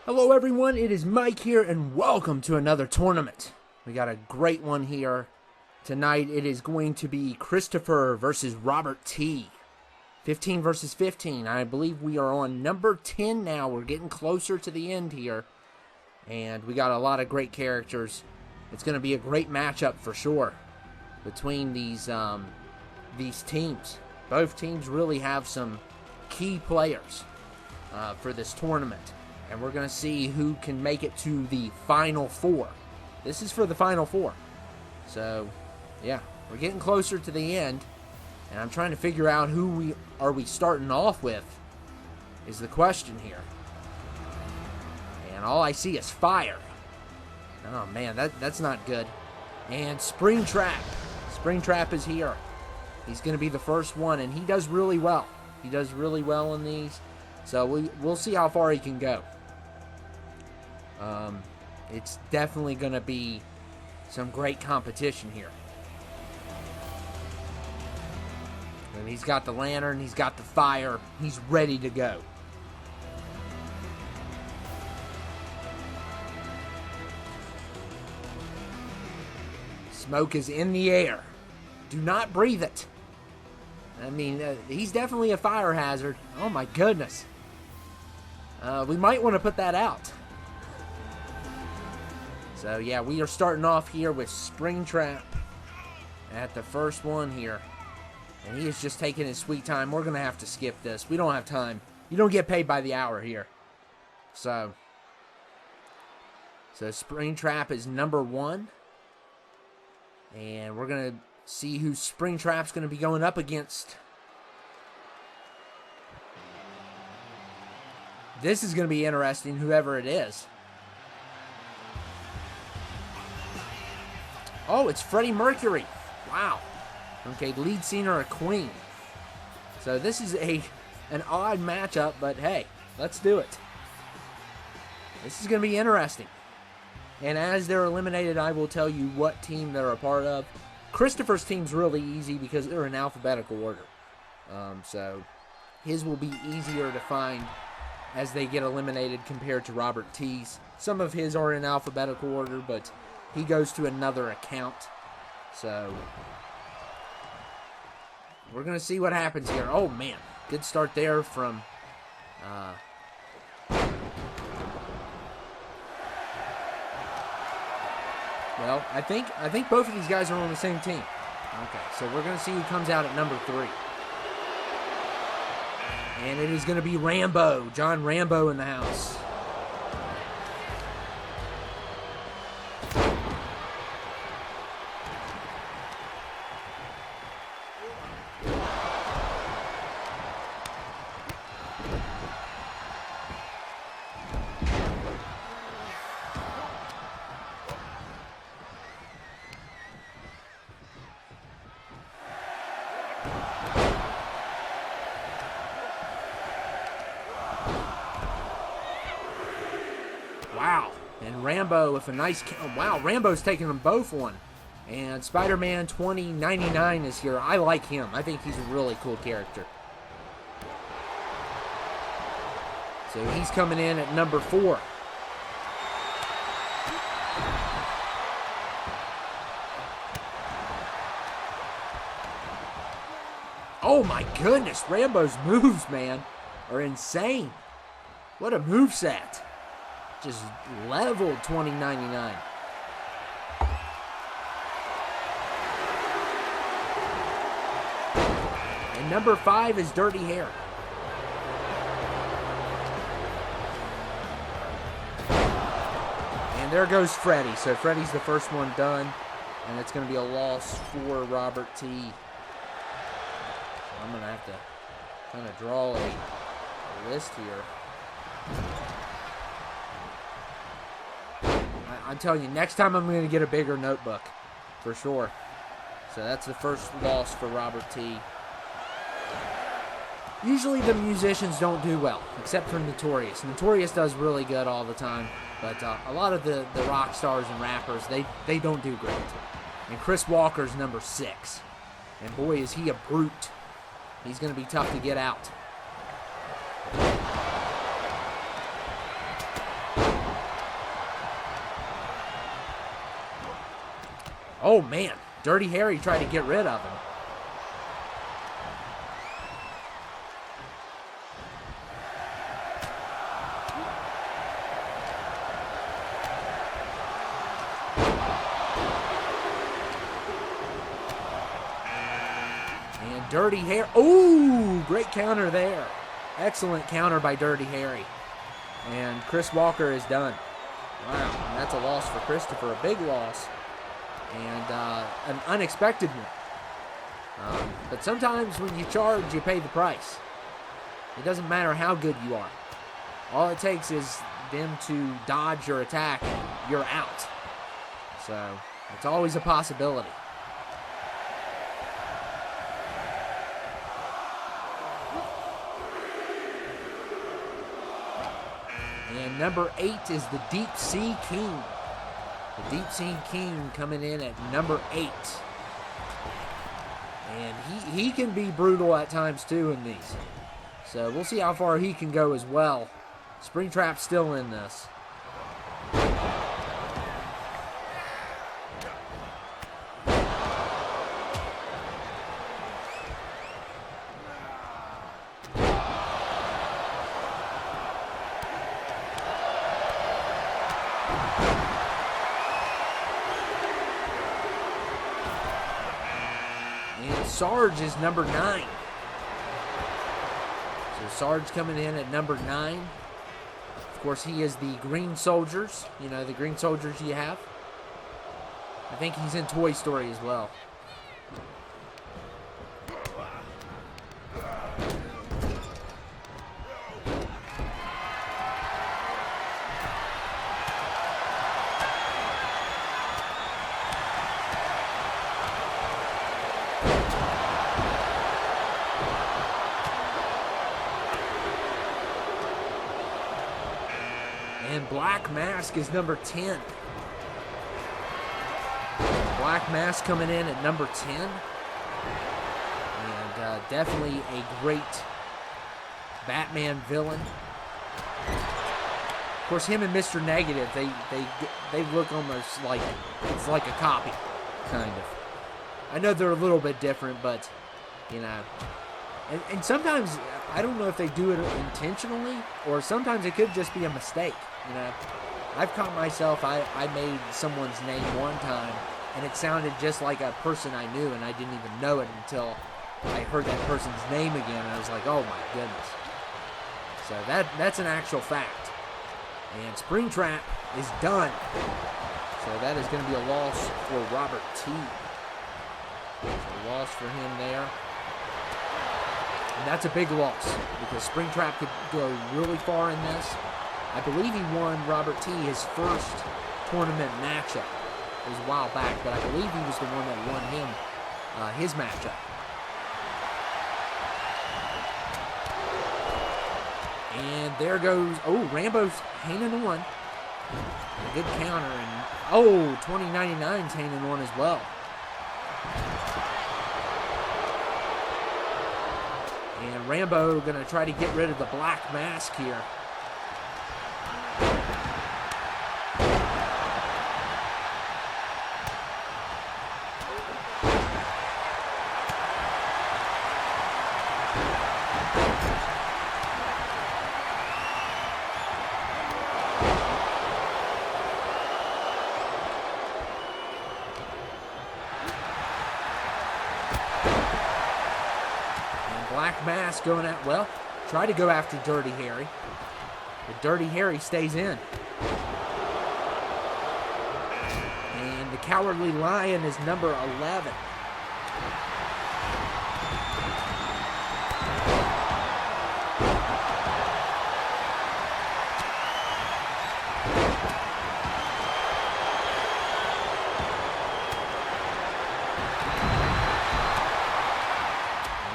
Hello everyone, it is Mike here and welcome to another tournament. We got a great one here tonight. It is going to be Christopher versus Robert T. 15 versus 15. I believe we are on number 10 now. We're getting closer to the end here. And we got a lot of great characters. It's going to be a great matchup for sure between these teams. Both teams really have some key players for this tournament. And we're going to see who can make it to the Final Four. This is for the Final Four. So, yeah, we're getting closer to the end. And I'm trying to figure out who we are starting off with is the question here. And all I see is fire. Oh, man, that's not good. And Springtrap. Springtrap is here. He's going to be the first one, and he does really well. He does really well in these. So we'll see how far he can go. It's definitely going to be some great competition here. And he's got the lantern, he's got the fire, he's ready to go. Smoke is in the air. Do not breathe it. I mean, he's definitely a fire hazard. Oh my goodness. We might want to put that out. So yeah, we are starting off here with Springtrap at the first one here. And he is just taking his sweet time. We're going to have to skip this. We don't have time. You don't get paid by the hour here. So Springtrap is number 1. And we're going to see who Springtrap's going to be going up against. This is going to be interesting, whoever it is. Oh, it's Freddie Mercury. Wow. Okay, lead singer of Queen. So this is an odd matchup, but hey, let's do it. This is going to be interesting. And as they're eliminated, I will tell you what team they're a part of. Christopher's team's really easy because they're in alphabetical order. So his will be easier to find as they get eliminated compared to Robert T's. Some of his are in alphabetical order, but he goes to another account. So we're going to see what happens here. Oh, man. Good start there from well, I think both of these guys are on the same team. Okay, so we're going to see who comes out at number 3. And it is going to be Rambo. John Rambo in the house. Wow, and Rambo with a nice... Wow, Rambo's taking them both on. And Spider-Man 2099 is here. I like him. I think he's a really cool character. So he's coming in at number 4. Oh my goodness, Rambo's moves, man, are insane. What a moveset. Just leveled 2099. And number 5 is Dirty Hair. And there goes Freddy. So Freddy's the first one done. And it's going to be a loss for Robert T. I'm going to have to kind of draw a list here. I'm telling you, next time I'm going to get a bigger notebook, for sure. So that's the first loss for Robert T. Usually the musicians don't do well, except for Notorious. Notorious does really good all the time, but a lot of the rock stars and rappers, they don't do great. And Chris Walker's number 6. And boy, is he a brute. He's going to be tough to get out. Oh, man. Dirty Harry tried to get rid of him. And Dirty Harry. Ooh, great counter there. Excellent counter by Dirty Harry. And Chris Walker is done. Wow, and that's a loss for Christopher, a big loss, and an unexpected one. But sometimes when you charge, you pay the price. It doesn't matter how good you are. All it takes is them to dodge your attack, and you're out. So it's always a possibility. And number 8 is the Deep Sea King. The Deep Sea King coming in at number 8. And he can be brutal at times too in these. So we'll see how far he can go as well. Springtrap's still in this. Sarge is number 9. So Sarge coming in at number 9. Of course, he is the Green Soldiers. You know, the Green Soldiers you have. I think he's in Toy Story as well. And Black Mask is number 10. Black Mask coming in at number 10. And definitely a great Batman villain. Of course, him and Mr. Negative, they look almost like it's like a copy, kind of. I know they're a little bit different, but, you know. And sometimes, I don't know if they do it intentionally, or sometimes it could just be a mistake, you know. I've caught myself, I made someone's name one time, and it sounded just like a person I knew, and I didn't even know it until I heard that person's name again, and I was like, oh my goodness. So that's an actual fact. And Springtrap is done. So that is going to be a loss for Robert T. So a loss for him there. And that's a big loss because Springtrap could go really far in this. I believe he won Robert T. his first tournament matchup. It was a while back, but I believe he was the one that won him his matchup. And there goes, oh, Rambo's hanging on. A good counter, and oh, 2099's hanging on as well. And Rambo going to try to get rid of the Black Mask here. Black Mask going out, well, try to go after Dirty Harry. But Dirty Harry stays in. And the Cowardly Lion is number 11.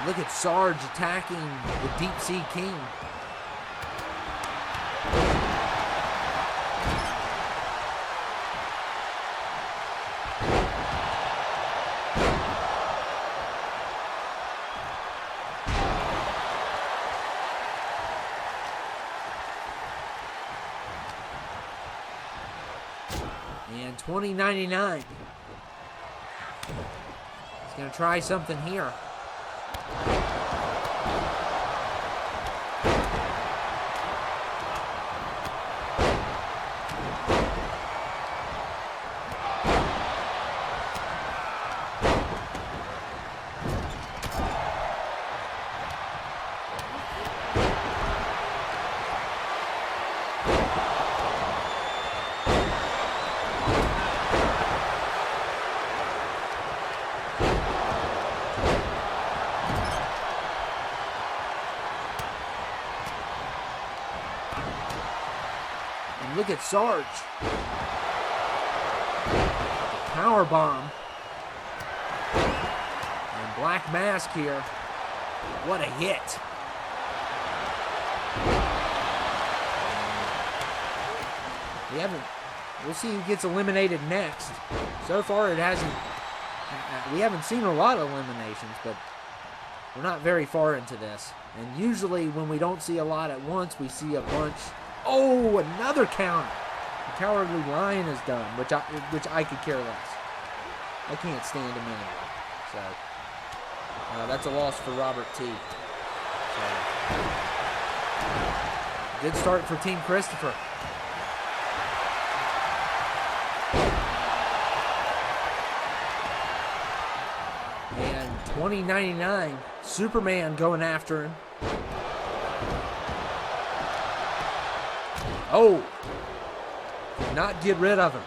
Look at Sarge attacking the Deep Sea King. And 2099 He's going to try something here. Look at Sarge. Power bomb. And Black Mask here. What a hit. We'll see who gets eliminated next. So far we haven't seen a lot of eliminations, but we're not very far into this. And usually when we don't see a lot at once, we see a bunch. Oh, another counter. The Cowardly Lion is done, which I could care less. I can't stand him anyway. So that's a loss for Robert T. So, good start for Team Christopher. And 2099, Superman going after him. Oh, did not get rid of him.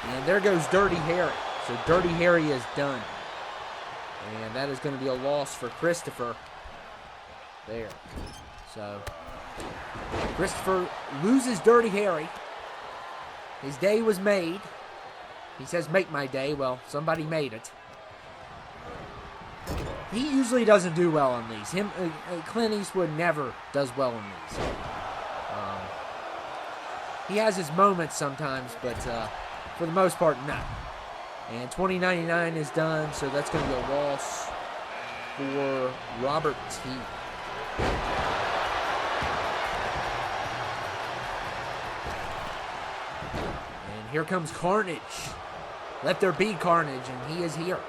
And there goes Dirty Harry. So Dirty Harry is done. And that is going to be a loss for Christopher. There. So Christopher loses Dirty Harry. His day was made. He says, make my day. Well, somebody made it. He usually doesn't do well on these. Clint Eastwood never does well on these. He has his moments sometimes, but for the most part, no. And 2099 is done, so that's going to be a loss for Robert T. And here comes Carnage. Let there be carnage, and he is here.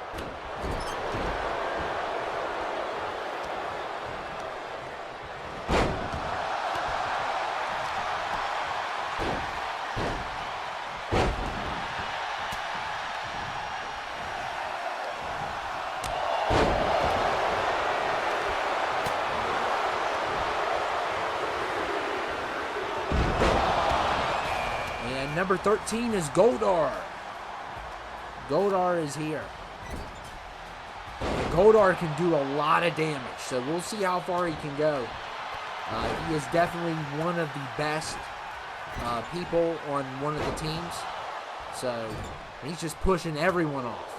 And number 13 is Goldar. Goldar is here. And Goldar can do a lot of damage, so we'll see how far he can go. He is definitely one of the best people on one of the teams, so he's just pushing everyone off.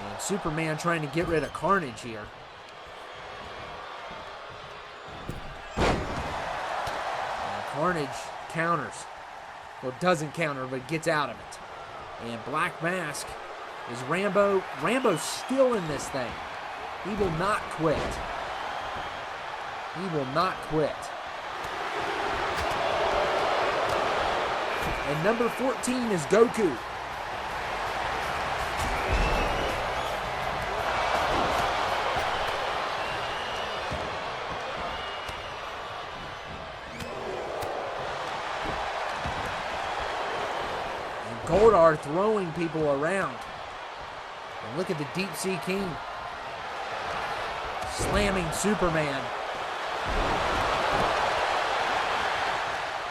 And Superman trying to get rid of Carnage here. And Carnage counters. Well, doesn't counter, but gets out of it. And Black Mask is Rambo. Rambo's still in this thing. He will not quit. He will not quit. And number 14 is Goku. Goldar throwing people around. And look at the Deep Sea King slamming Superman.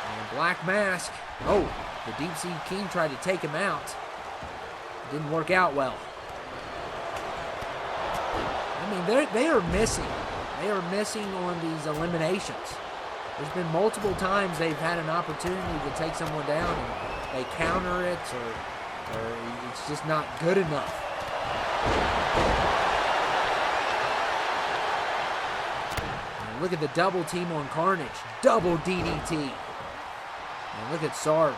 And Black Mask. Oh, the Deep Sea King tried to take him out. Didn't work out well. I mean, they are missing. They are missing on these eliminations. There's been multiple times they've had an opportunity to take someone down and they counter it, or it's just not good enough. And look at the double team on Carnage. Double DDT. And look at Sarge.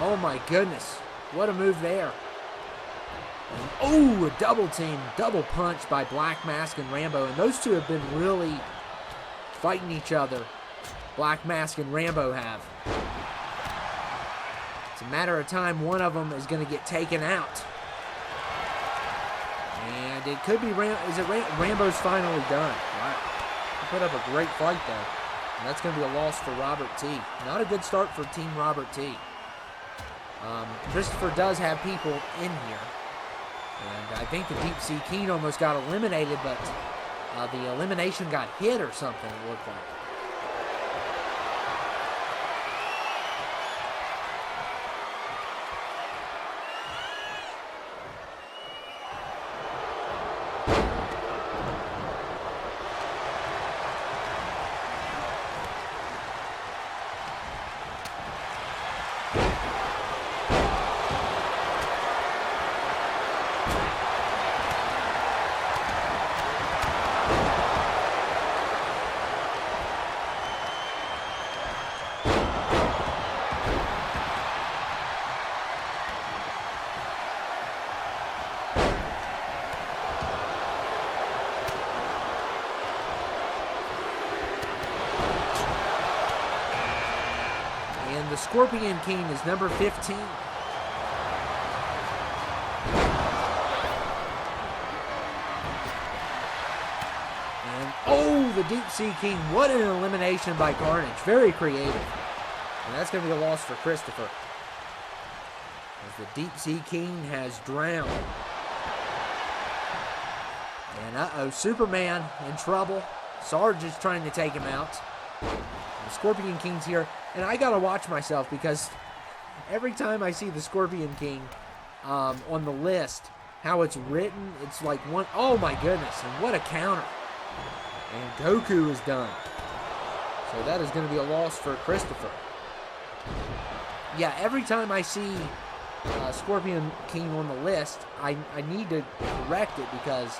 Oh my goodness. What a move there. And, oh, a double team, double punch by Black Mask and Rambo. And those two have been really fighting each other. Black Mask and Rambo have. It's a matter of time one of them is going to get taken out. And it could be Rambo's finally done. Wow. He put up a great fight though. And that's going to be a loss for Robert T. Not a good start for Team Robert T. Christopher does have people in here. And I think the Deep Sea King almost got eliminated, but the elimination got hit or something, it looked like. And the Scorpion King is number 15. And, oh, the Deep Sea King. What an elimination by Carnage. Very creative. And that's going to be a loss for Christopher. As the Deep Sea King has drowned. And, uh-oh, Superman in trouble. Sarge is trying to take him out. The Scorpion King's here. And I gotta watch myself because every time I see the Scorpion King on the list, how it's written, it's like one, oh my goodness, and what a counter. And Goku is done. So that is going to be a loss for Christopher. Yeah, every time I see Scorpion King on the list, I need to correct it because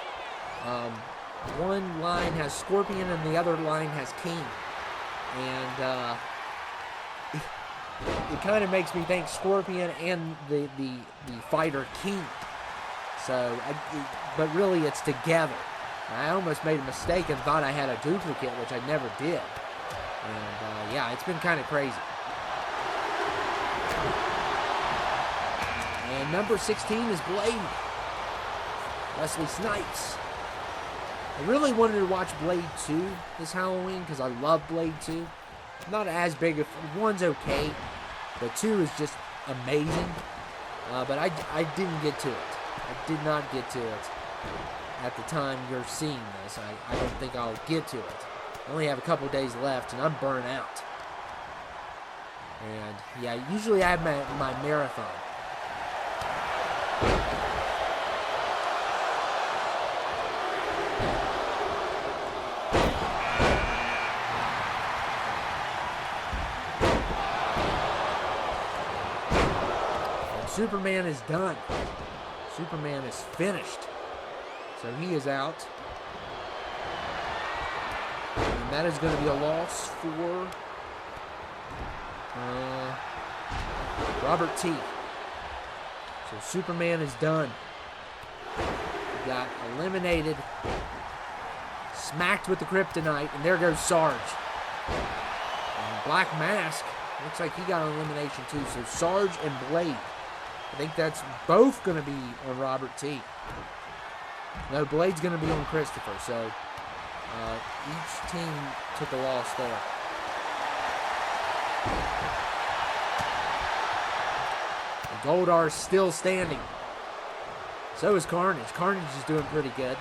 one line has Scorpion and the other line has King. And it kind of makes me think Scorpion and the fighter King. So, but really it's together. I almost made a mistake and thought I had a duplicate, which I never did. And yeah, it's been kind of crazy. And number 16 is Blade. Wesley Snipes. I really wanted to watch Blade 2 this Halloween because I love Blade 2. Not as big of, one's okay, but 2 is just amazing. But I didn't get to it. I did not get to it at the time you're seeing this. I don't think I'll get to it. I only have a couple days left, and I'm burnt out. And yeah, usually I have my marathon. Superman is done. Superman is finished. So he is out. And that is going to be a loss for Robert T. So Superman is done. He got eliminated. Smacked with the kryptonite. And there goes Sarge. And Black Mask. Looks like he got an elimination too. So Sarge and Blade. I think that's both going to be on Robert T. No, Blade's going to be on Christopher. So each team took a loss there. And Goldar's still standing. So is Carnage. Carnage is doing pretty good.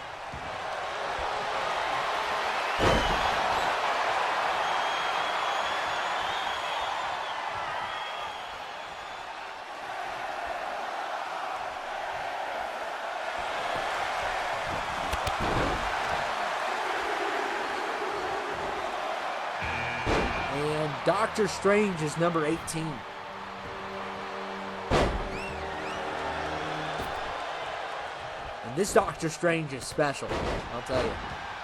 Doctor Strange is number 18. And this Doctor Strange is special, I'll tell you.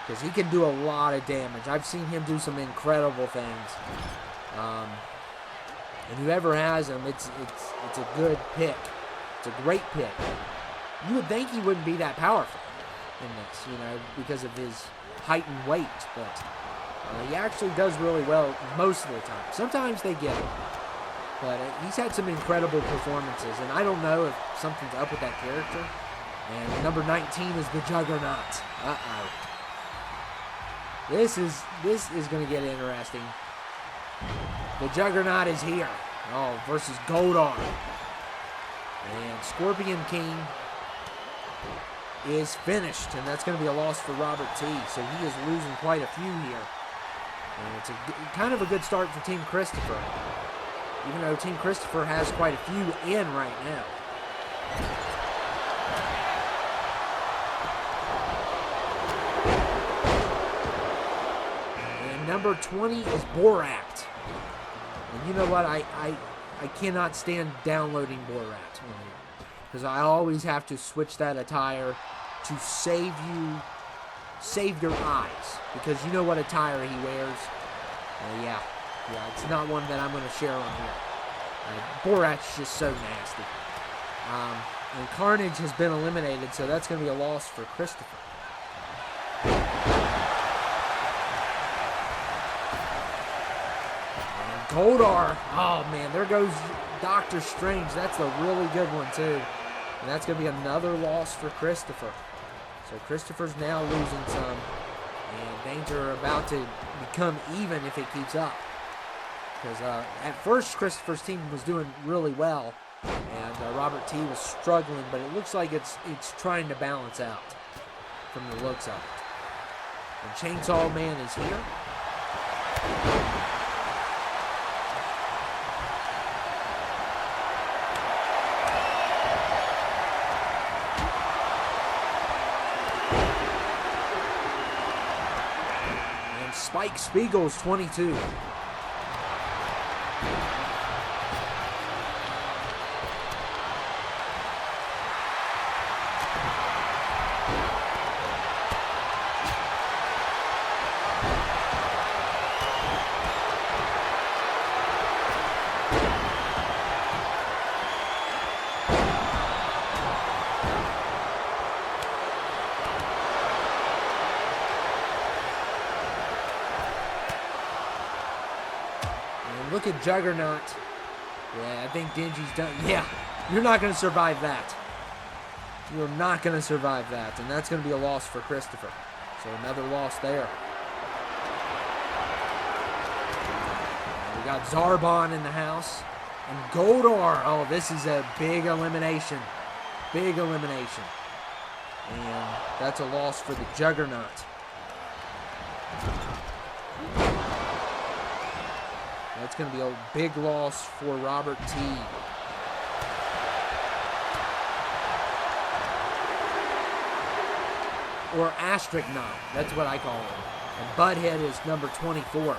Because he can do a lot of damage. I've seen him do some incredible things. And whoever has him, it's a good pick. It's a great pick. You would think he wouldn't be that powerful in this, because of his height and weight, but he actually does really well most of the time. Sometimes they get him, but he's had some incredible performances, and I don't know if something's up with that character. And number 19 is the Juggernaut. Uh-oh. This is going to get interesting. The Juggernaut is here. Oh, versus Goldar. And Scorpion King is finished, and that's going to be a loss for Robert T. So he is losing quite a few here. And it's kind of a good start for Team Christopher, even though Team Christopher has quite a few in right now. And number 20 is Borat. And you know what? I cannot stand downloading Borat because I always have to switch that attire to save your eyes, because you know what attire he wears. Yeah, it's not one that I'm going to share on here. Borat's just so nasty. And Carnage has been eliminated, so that's going to be a loss for Christopher. And Goldar, oh man, there goes Doctor Strange. That's a really good one too. And that's going to be another loss for Christopher. So Christopher's now losing some, and things are about to become even if it keeps up. Because at first Christopher's team was doing really well, and Robert T was struggling, but it looks like it's trying to balance out from the looks of it. And Chainsaw Man is here. Spike Spiegel's 22. Look at Juggernaut. Yeah, I think Dingy's done. Yeah, you're not going to survive that. You're not going to survive that. And that's going to be a loss for Christopher. So another loss there. We got Zarbon in the house. And Goldar. Oh, this is a big elimination. Big elimination. And that's a loss for the Juggernaut. That's going to be a big loss for Robert T. Or Astronaut. That's what I call him. And Butthead is number 24.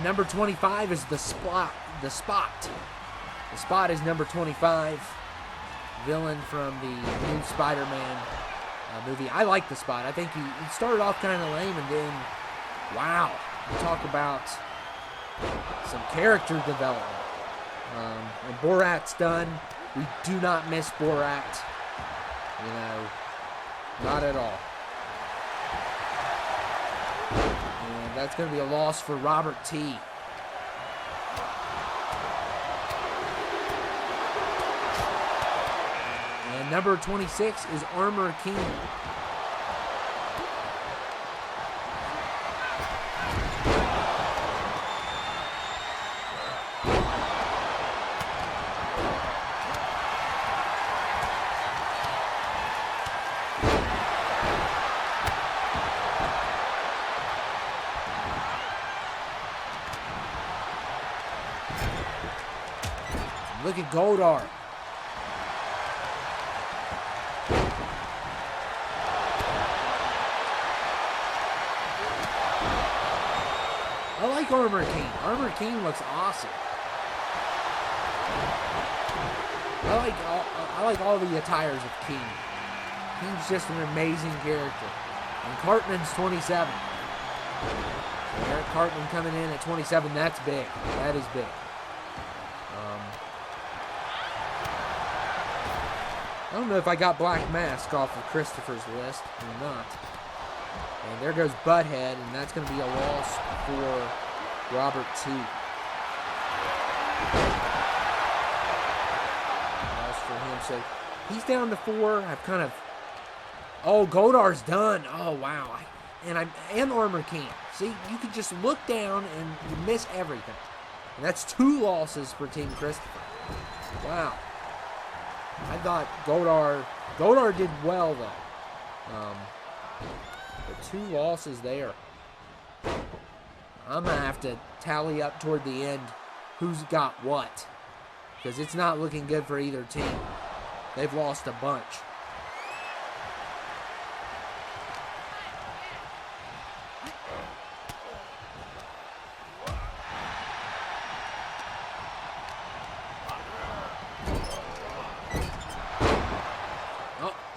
Number 25 is the Spot. The Spot is number 25. Villain from the new Spider-Man movie. I like the Spot. I think he started off kind of lame, and then, wow, you talk about some character development. And Borat's done. We do not miss Borat. Not at all. That's going to be a loss for Robert T. And number 26 is Armor King. Look at Goldar. I like Armor King. Armor King looks awesome. I like all the attires of King. King's just an amazing character. And Cartman's 27. So Eric Cartman coming in at 27, that's big. That is big. I don't know if I got Black Mask off of Christopher's list or not. And there goes Butthead, and that's going to be a loss for Robert T. Loss for him. So he's down to 4. I've kind of... Oh, Goldar's done. Oh, wow. And Armor King. See, you could just look down and you miss everything. And that's 2 losses for Team Christopher. Wow. I thought Goldar did well, though. But 2 losses there. I'm going to have to tally up toward the end who's got what. Because it's not looking good for either team. They've lost a bunch.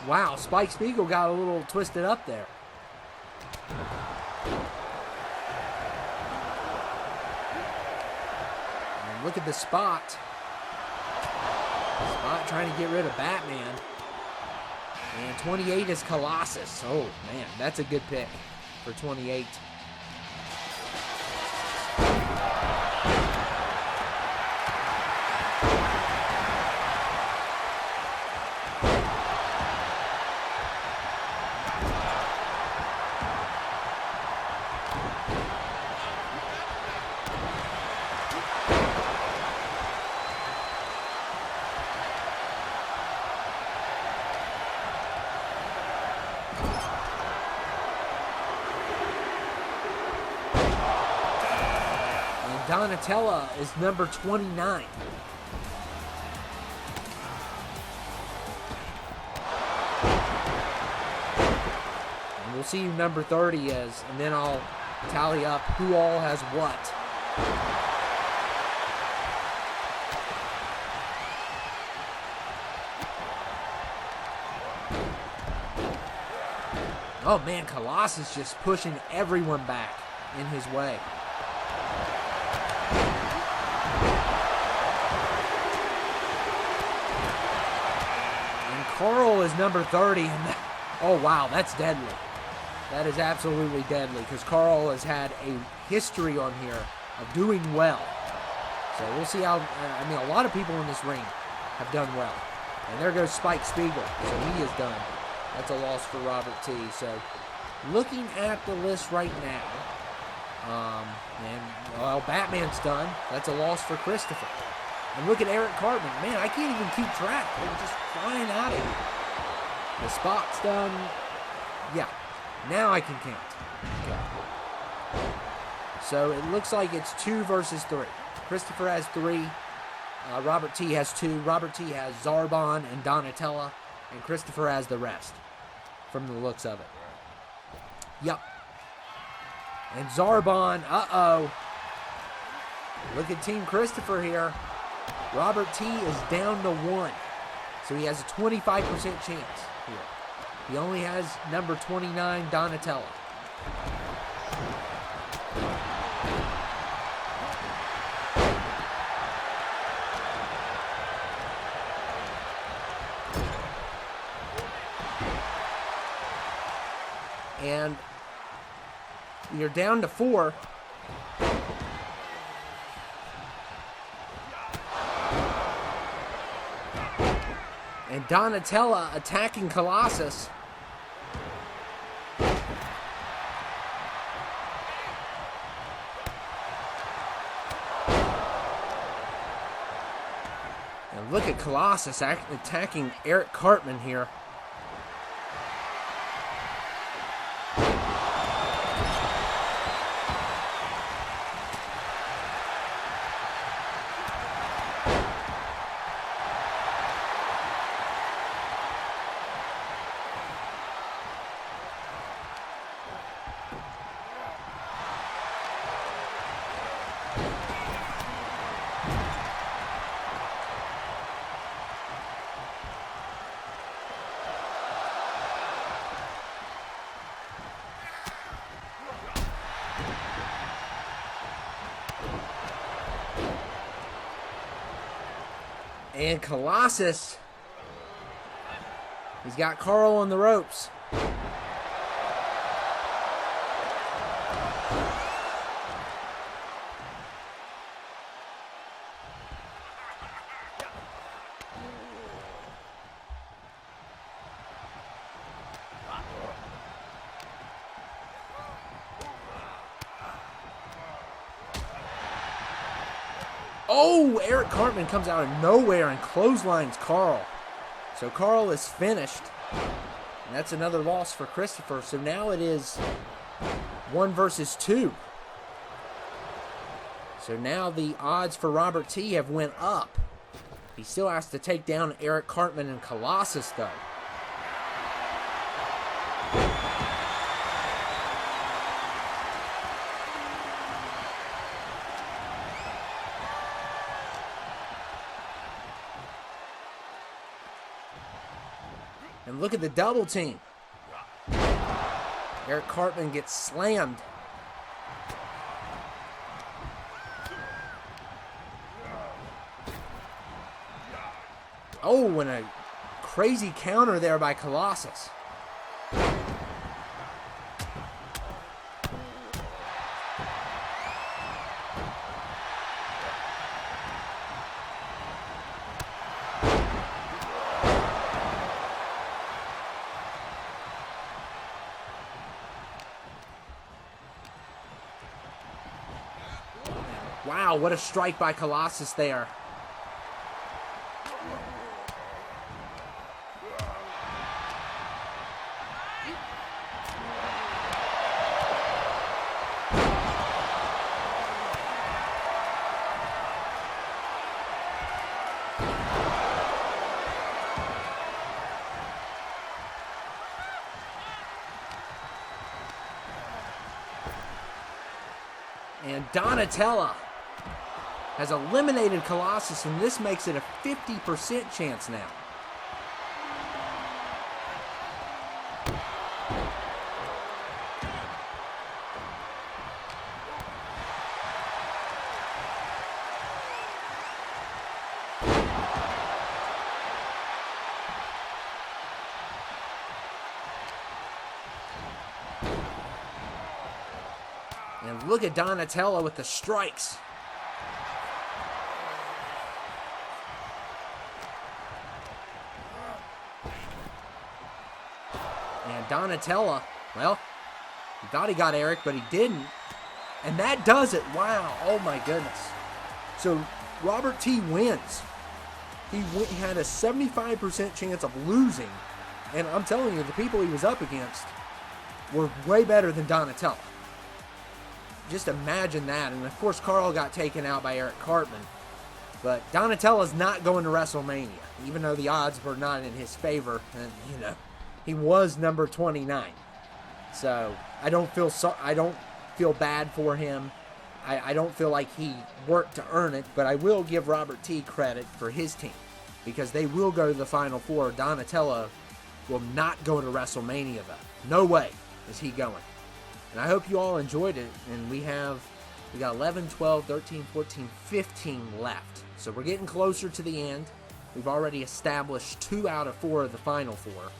Wow, Spike Spiegel got a little twisted up there. And look at the Spot. Spot trying to get rid of Batman. And 28 is Colossus. Oh, man, that's a good pick for 28. Donatella is number 29. And we'll see who number 30 is, and then I'll tally up who all has what. Oh man, Colossus just pushing everyone back in his way. Carl is number 30, and oh wow, that's deadly. That is absolutely deadly, because Carl has had a history on here of doing well. So we'll see how, I mean, a lot of people in this ring have done well. And there goes Spike Spiegel, so he is done. That's a loss for Robert T. So looking at the list right now, well, Batman's done. That's a loss for Christopher. And look at Eric Cartman. Man, I can't even keep track. They're just flying out of here. The Spot's done. Yeah, now I can count. Okay. So it looks like it's 2 versus 3. Christopher has 3. Robert T has 2. Robert T has Zarbon and Donatella. And Christopher has the rest, from the looks of it. Yep. And Zarbon, uh-oh. Look at Team Christopher here. Robert T is down to 1. So he has a 25% chance here. He only has number 29, Donatella. And you're down to 4. And Donatella attacking Colossus. And look at Colossus attacking Eric Cartman here. And Colossus, he's got Carl on the ropes. Oh, Eric Cartman comes out of nowhere and clotheslines Carl. So Carl is finished. And that's another loss for Christopher. So now it is 1 versus 2. So now the odds for Robert T have went up. He still has to take down Eric Cartman and Colossus though. And look at the double team. Eric Cartman gets slammed. Oh, and a crazy counter there by Colossus. Wow, what a strike by Colossus there. And Donatella has eliminated Colossus, and this makes it a 50% chance now. And look at Donatella with the strikes. And Donatella, well, he thought he got Eric, but he didn't. And that does it. Wow. Oh, my goodness. So Robert T wins. He had a 75% chance of losing. And I'm telling you, the people he was up against were way better than Donatella. Just imagine that. And, of course, Carl got taken out by Eric Cartman. But Donatella's not going to WrestleMania, even though the odds were not in his favor. And, you know, he was number 29. So I don't feel bad for him. I don't feel like he worked to earn it. But I will give Robert T credit for his team, because they will go to the Final Four. Donatella will not go to WrestleMania, though. No way is he going. And I hope you all enjoyed it. And we got 11, 12, 13, 14, 15 left. So we're getting closer to the end. We've already established 2 out of 4 of the Final Four.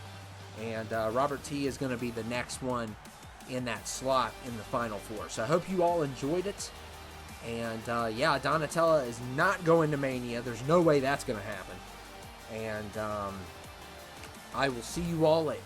And Robert T is going to be the next one in that slot in the Final Four. So I hope you all enjoyed it. And yeah, Donatella is not going to Mania. There's no way that's going to happen. And I will see you all later.